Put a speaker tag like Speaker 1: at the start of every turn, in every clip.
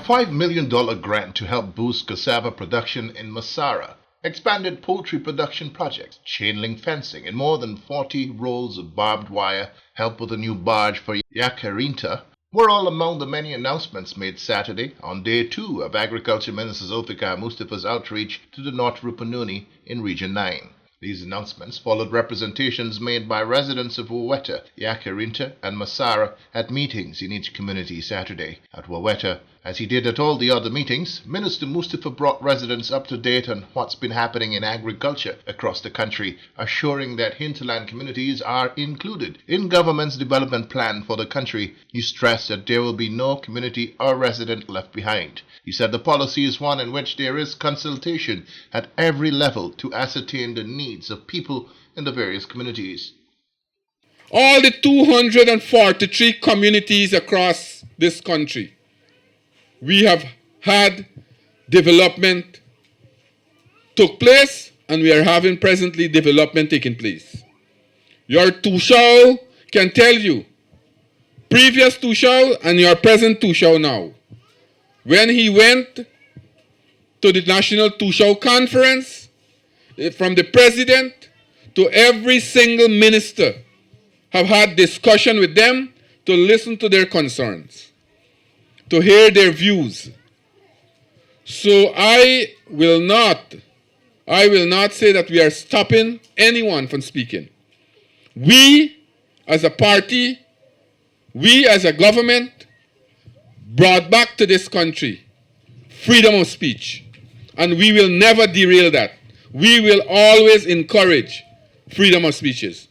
Speaker 1: $5 million grant to help boost cassava production in Masara, expanded poultry production projects, chain link fencing, and more than 40 rolls of barbed wire, help with a new barge for Yakarinta, were all among the many announcements made Saturday on day 2 of Agriculture Minister Zulfikar Mustafa's outreach to the North Rupununi in Region 9. These announcements followed representations made by residents of Wawetta, Yakarinta, and Masara at meetings in each community Saturday. At Wawetta, as he did at all the other meetings, Minister Mustafa brought residents up to date on what's been happening in agriculture across the country, assuring that hinterland communities are included in government's development plan for the country. He stressed that there will be no community or resident left behind. He said the policy is one in which there is consultation at every level to ascertain the needs of people in the various communities.
Speaker 2: All the 243 communities across this country, we have had development took place, and we are having presently development taking place. Your Tushao can tell you, previous Tushao and your present Tushao now. When he went to the National Tushao Conference, from the president to every single minister, have had discussion with them to listen to their concerns, to hear their views. So I will not say that we are stopping anyone from speaking. We as a party, we as a government, brought back to this country freedom of speech, and we will never derail that. We will always encourage freedom of speeches,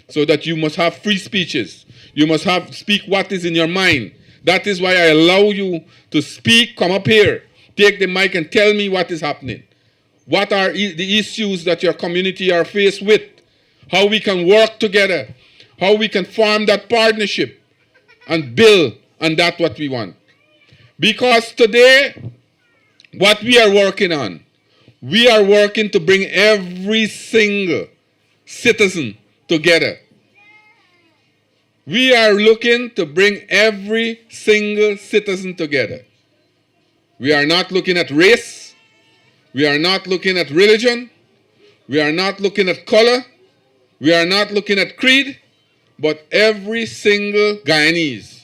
Speaker 2: so that you must have free speeches. You must speak what is in your mind. That is why I allow you to speak, come up here, take the mic and tell me what is happening. What are the issues that your community are faced with? How we can work together, how we can form that partnership and build on that what we want. Because today, what we are working on, we are working to bring every single citizen together. We are looking to bring every single citizen together. We are not looking at race. We are not looking at religion. We are not looking at color. We are not looking at creed. But every single Guyanese,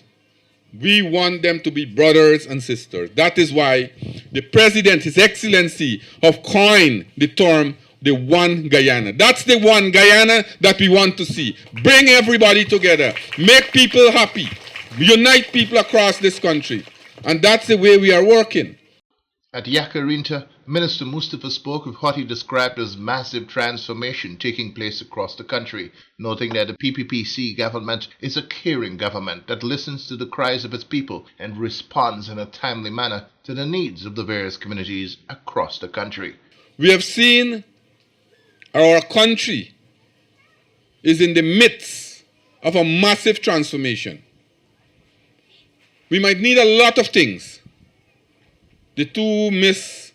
Speaker 2: we want them to be brothers and sisters. That is why the President, His Excellency, have coined the term the One Guyana. That's the One Guyana that we want to see. Bring everybody together. Make people happy. Unite people across this country. And that's the way we are working.
Speaker 1: At Yakarinta, Minister Mustafa spoke of what he described as massive transformation taking place across the country, noting that the PPPC government is a caring government that listens to the cries of its people and responds in a timely manner to the needs of the various communities across the country.
Speaker 2: We have seen our country is in the midst of a massive transformation. We might need a lot of things. The two Miss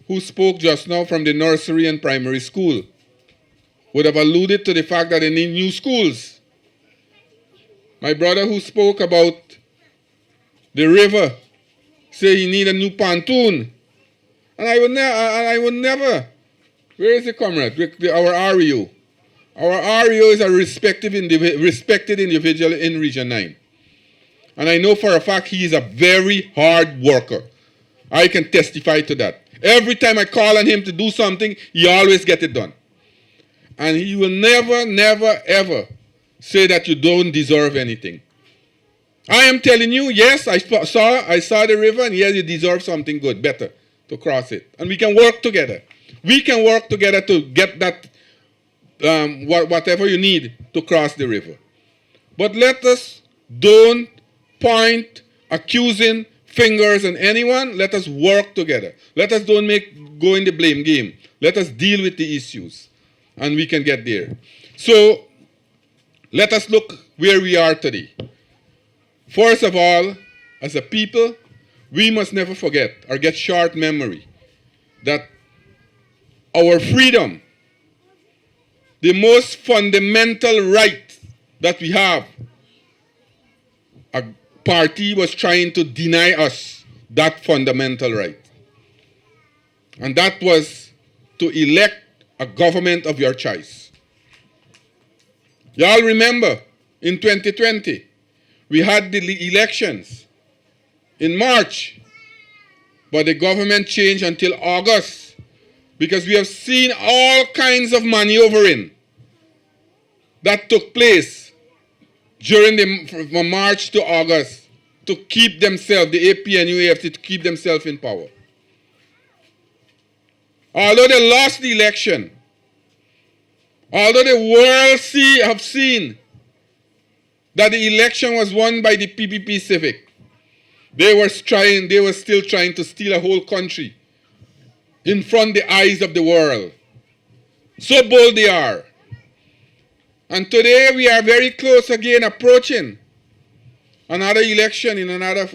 Speaker 2: who spoke just now from the nursery and primary school would have alluded to the fact that they need new schools. My brother who spoke about the river said he need a new pontoon. And I would never. Where is the comrade? Our REO. Our REO is a respected individual in Region 9. And I know for a fact he is a very hard worker. I can testify to that. Every time I call on him to do something, he always gets it done. And he will never, never, ever say that you don't deserve anything. I am telling you, yes, I saw the river, and yes, you deserve something good, better, to cross it. And we can work together. We can work together to get that, whatever you need to cross the river. But let us don't point accusing fingers on anyone. Let us work together. Let us don't go in the blame game. Let us deal with the issues, and we can get there. So let us look where we are today. First of all, as a people, we must never forget or get short memory that our freedom, the most fundamental right that we have, a party was trying to deny us that fundamental right. And that was to elect a government of your choice. Y'all remember, in 2020, we had the elections in March, but the government changed until August, because we have seen all kinds of maneuvering that took place from March to August to keep themselves, the APNU, AFC, to keep themselves in power. Although they lost the election, although the world have seen that the election was won by the PPP Civic, they were still trying to steal a whole country in front of the eyes of the world. So bold they are. And today we are very close again, approaching another election. In another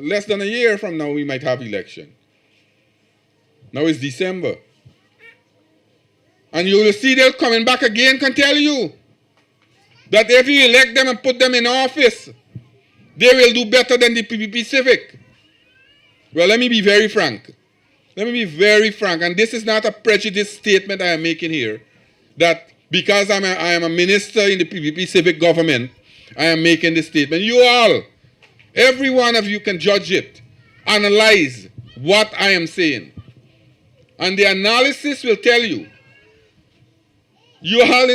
Speaker 2: less than a year from now, we might have election. Now it's December. And you will see they're coming back again, can tell you that if you elect them and put them in office, they will do better than the PPP Civic. Well, let me be very frank. Let me be very frank, and this is not a prejudiced statement I am making here, that because I am a minister in the PPP Civic government, I am making this statement. You all, every one of you can judge it, analyze what I am saying. And the analysis will tell you, you all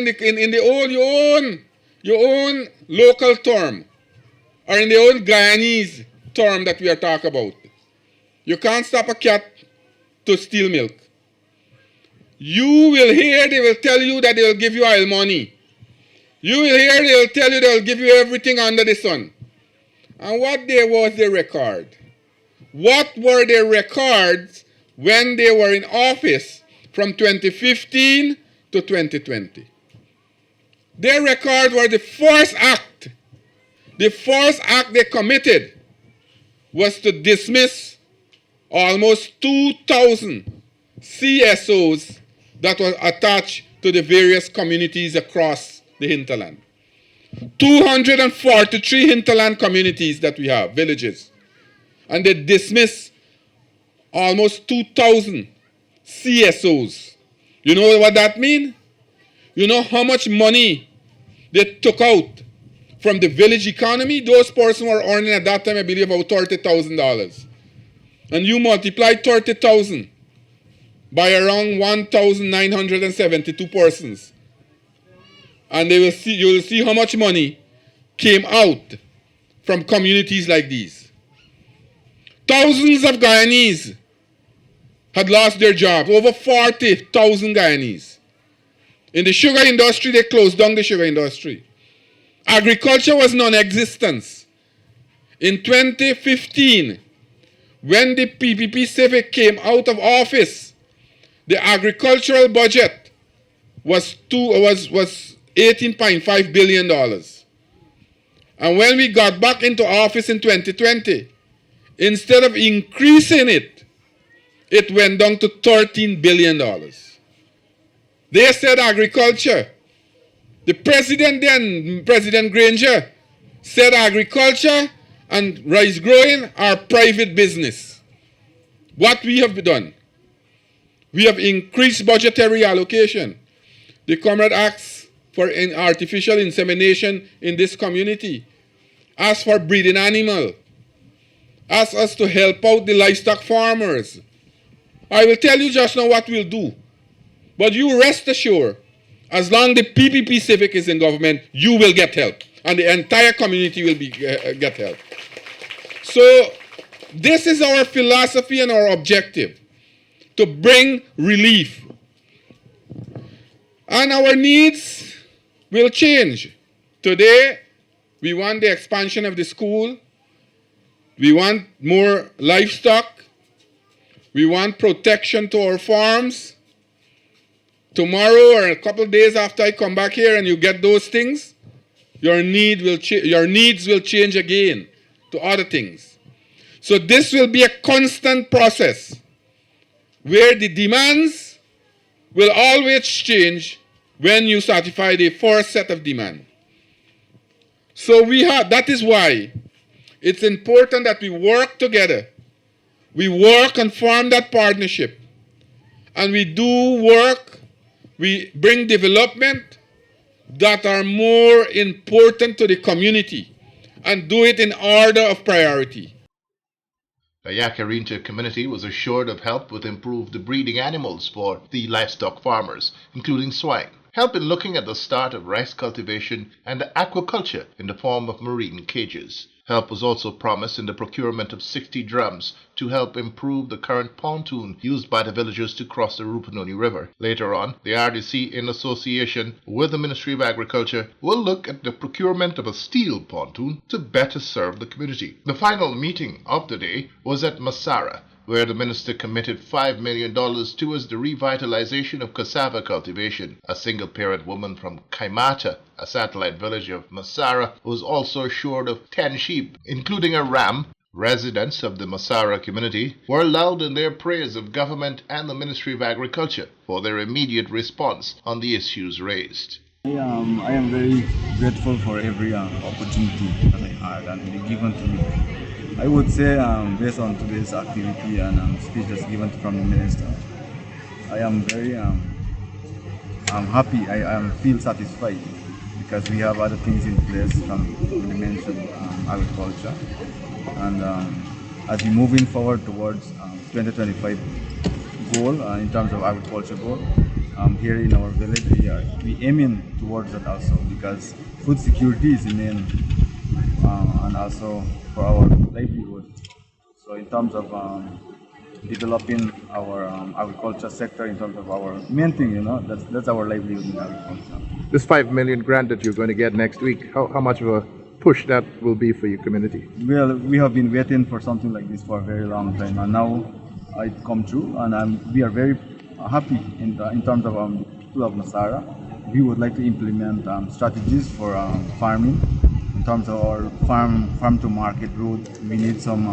Speaker 2: your own local term, or in the old Guyanese term that we are talking about. You can't stop a cat to steal milk. You will hear they will tell you that they will give you oil money. You will hear they will tell you they will give you everything under the sun. And what was their record? What were their records when they were in office from 2015 to 2020? Their record was the first act. The first act they committed was to dismiss almost 2,000 CSOs that were attached to the various communities across the hinterland. 243 hinterland communities that we have, villages. And they dismissed almost 2,000 CSOs. You know what that means? You know how much money they took out from the village economy? Those persons were earning at that time, I believe, about $30,000. And you multiply 30,000 by around 1,972 persons. And you will see how much money came out from communities like these. Thousands of Guyanese had lost their jobs, over 40,000 Guyanese. In the sugar industry, they closed down the sugar industry. Agriculture was non-existent. In 2015, when the PPP Civic came out of office, the agricultural budget was $18.5 billion. And when we got back into office in 2020, instead of increasing it, it went down to $13 billion. They said agriculture. The president then, President Granger, said agriculture and rice growing are private business. What we have done, we have increased budgetary allocation. The comrade asks for artificial insemination in this community, asks for breeding animal, asks us to help out the livestock farmers. I will tell you just now what we'll do. But you rest assured, as long as the PPP Civic is in government, you will get help. And the entire community will get help. So this is our philosophy and our objective, to bring relief. And our needs will change. Today, we want the expansion of the school. We want more livestock. We want protection to our farms. Tomorrow or a couple of days after I come back here and you get those things, your needs will change again to other things. So this will be a constant process where the demands will always change when you satisfy the first set of demand. So that is why it's important that we work together We work and form that partnership. And we do work, we bring development that are more important to the community and do it in order of priority.
Speaker 1: The Yakarinta community was assured of help with improved breeding animals for the livestock farmers, including swine, help in looking at the start of rice cultivation and aquaculture in the form of marine cages. Help was also promised in the procurement of 60 drums to help improve the current pontoon used by the villagers to cross the Rupununi River. Later on, the RDC, in association with the Ministry of Agriculture, will look at the procurement of a steel pontoon to better serve the community. The final meeting of the day was at Masara, where the minister committed $5 million towards the revitalization of cassava cultivation. A single-parent woman from Kaimata, a satellite village of Masara, was also assured of 10 sheep, including a ram. Residents of the Masara community were loud in their praise of government and the Ministry of Agriculture for their immediate response on the issues raised.
Speaker 3: I am very grateful for every opportunity that I had and given to me. I would say, based on today's activity and speech that's given from the minister, I am very happy. I feel satisfied because we have other things in place from the mentioned agriculture. And as we moving forward towards 2025 goal in terms of agriculture goal, here in our village, we aiming towards that also because food security is the main and also for our livelihood. So in terms of developing our agriculture sector, in terms of our main thing, that's our livelihood in agriculture.
Speaker 1: This $5 million grant that you're going to get next week, how much of a push that will be for your community?
Speaker 3: Well, we have been waiting for something like this for a very long time, and now it come true, and we are very happy in terms of people of Masara. We would like to implement strategies for farming. In terms of our farm to market route, we need some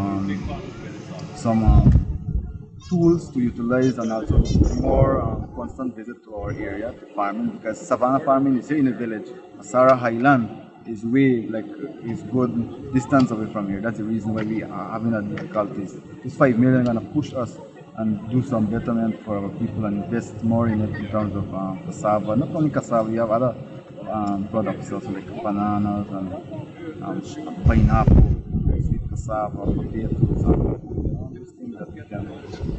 Speaker 3: tools to utilize and also more constant visit to our area to farming because savanna farming is here in the village. Masara Highland is is good distance away from here. That's the reason why we are having difficulties. This 5 million is gonna push us and do some betterment for our people and invest more in it in terms of cassava. Not only cassava, we have other products also like bananas and pineapple, sweet cassava, potatoes, and these things that we can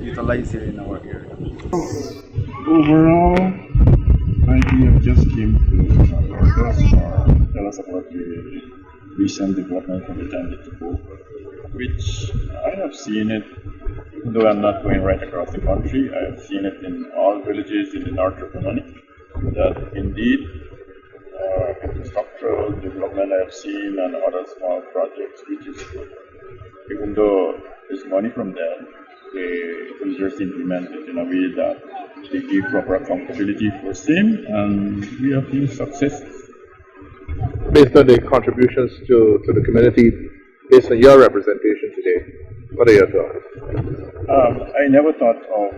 Speaker 3: utilize here in our area.
Speaker 4: Overall, IPF just came to tell us about the recent development from the time to go, which I have seen it, though I'm not going right across the country, I have seen it in all villages in the north of Rumani, that indeed infrastructural development I have seen and other small projects, which is good. Even though there's money from them, they will just implement it in a way that they give proper accountability for same, and we have seen successes.
Speaker 1: Based on the contributions to the community, based on your representation today, what are your thoughts?
Speaker 4: I never thought of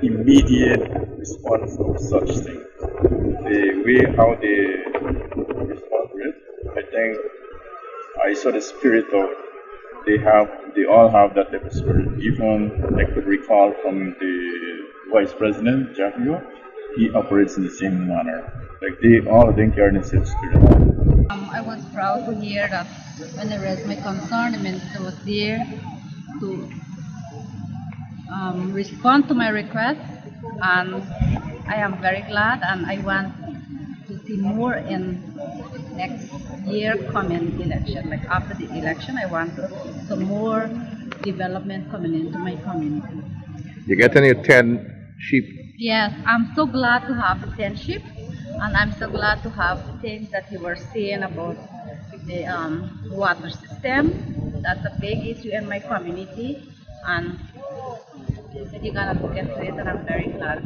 Speaker 4: immediate response of such things. The way how they respond to it, I think I saw the spirit of they all have that type of spirit. Even I could recall from the Vice President, Jacquio, he operates in the same manner. Like they all think are in the same spirit.
Speaker 5: I was proud to hear that when I raised my concern, the minister was there to respond to my request, and I am very glad, and I want to see more in next year coming election. Like after the election, I want some more development coming into my community.
Speaker 1: You get any 10 sheep?
Speaker 5: Yes, I'm so glad to have the 10 sheep, and I'm so glad to have the things that you were saying about the water system. That's a big issue in my community, and you're gonna look into it, and I'm very glad.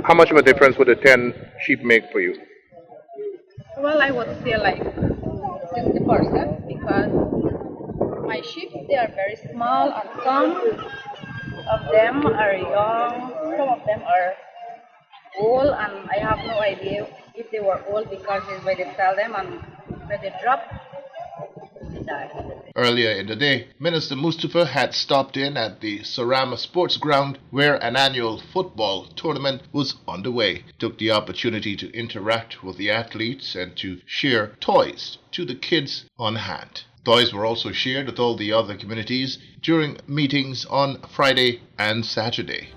Speaker 1: How much of a difference would the 10 sheep make for you?
Speaker 5: Well, I would say like 60% because my sheep, they are very small, and some of them are young, some of them are old, and I have no idea if they were old because it's when they sell them and when they drop, solidarity.
Speaker 1: Earlier in the day, Minister Mustafa had stopped in at the Sarama Sports Ground where an annual football tournament was underway. Took the opportunity to interact with the athletes and to share toys to the kids on hand. Toys were also shared with all the other communities during meetings on Friday and Saturday.